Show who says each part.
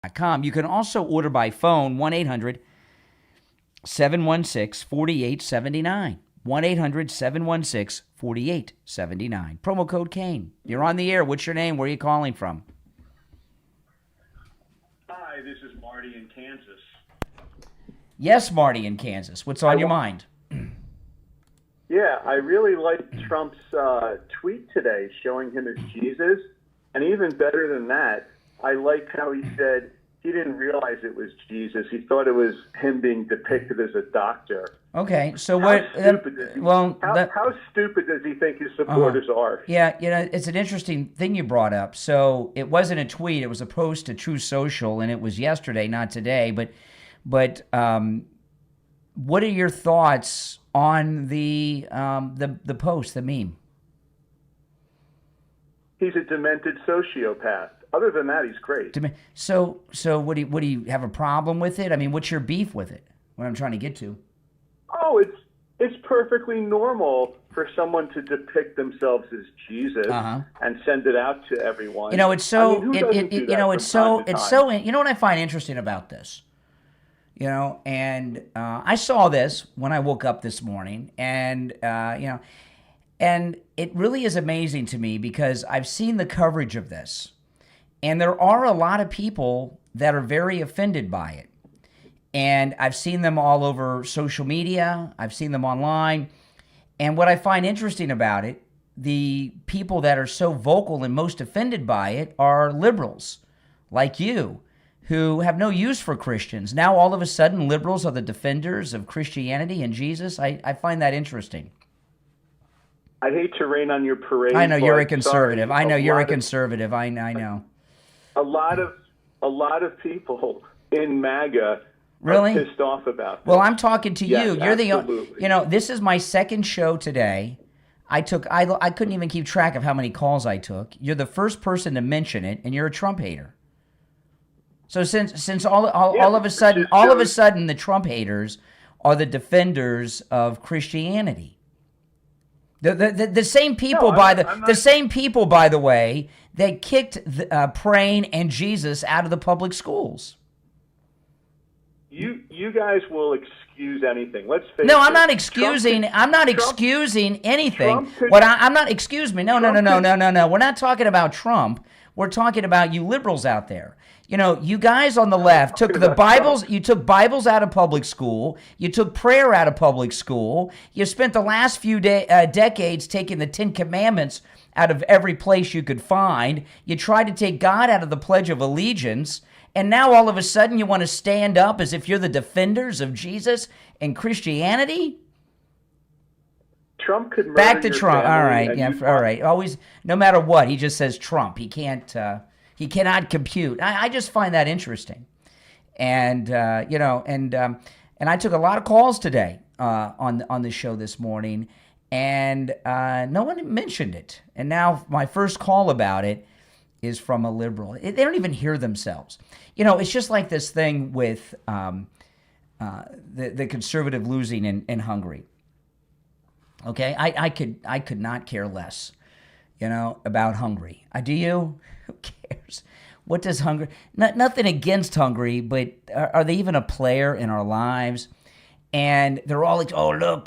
Speaker 1: You can also order by phone, 1-800-716-4879. 1-800-716-4879. Promo code Kane. You're on the air. What's your name? Where are you calling from?
Speaker 2: Hi, this is Marty in Kansas.
Speaker 1: Yes, Marty in Kansas. What's on your mind?
Speaker 2: Yeah, I really liked Trump's tweet today showing him as Jesus. And even better than that, I like how he said he didn't realize it was Jesus. He thought it was him being depicted as a doctor.
Speaker 1: Okay, so
Speaker 2: How
Speaker 1: what?
Speaker 2: stupid does he, how stupid does he think his supporters are?
Speaker 1: Yeah, it's an interesting thing you brought up. So it wasn't a tweet; it was a post to Truth Social, and it was yesterday, not today. But what are your thoughts on the post, the meme?
Speaker 2: He's a demented sociopath. Other than that, he's great.
Speaker 1: So what do you have a problem with it? I mean, what's your beef with it? What I'm trying to get to?
Speaker 2: Oh, it's perfectly normal for someone to depict themselves as Jesus and send it out to everyone.
Speaker 1: You know, it's so.
Speaker 2: I mean, you know,
Speaker 1: it's so. You know what I find interesting about this? You know, and I saw this when I woke up this morning, and and it really is amazing to me because I've seen the coverage of this, and there are a lot of people that are very offended by it. And I've seen them all over social media. I've seen them online. And what I find interesting about it, the people that are so vocal and most offended by it are liberals like you who have no use for Christians. Now, all of a sudden, liberals are the defenders of Christianity and Jesus. I find that interesting.
Speaker 2: I hate to rain on your parade.
Speaker 1: I know you're a conservative. I know you're a conservative. I know.
Speaker 2: A lot of people in MAGA
Speaker 1: really
Speaker 2: are pissed off about this.
Speaker 1: Well, I'm talking to you. You're
Speaker 2: absolutely.
Speaker 1: This is my second show today. I couldn't even keep track of how many calls I took. You're the first person to mention it, and you're a Trump hater. So since all of a sudden the Trump haters are the defenders of Christianity. The same people same people, by the way, that kicked Praying and Jesus out of the public schools.
Speaker 2: You guys will excuse anything. Let's face it.
Speaker 1: No, I'm not excusing. I'm not excusing anything. I'm not. Excuse me. No. We're not talking about Trump. We're talking about you liberals out there. You know, you guys on the left took the Bibles. You took Bibles out of public school. You took prayer out of public school. You spent the last few decades taking the Ten Commandments out of every place you could find. You tried to take God out of the Pledge of Allegiance. And now all of a sudden you want to stand up as if you're the defenders of Jesus and Christianity?
Speaker 2: Trump could murder
Speaker 1: Back to
Speaker 2: your
Speaker 1: Trump.
Speaker 2: family
Speaker 1: All right. Yeah. All right. Always, no matter what, he just says Trump. He can't. He cannot compute. I just find that interesting. And and I took a lot of calls today on the show this morning, and no one mentioned it. And now my first call about it is from a liberal. They don't even hear themselves. You know, it's just like this thing with the conservative losing in Hungary. Okay, I could not care less, about Hungary. Do you? Who cares? What does Hungary? Nothing against Hungary, but are they even a player in our lives? And they're all like, oh, look,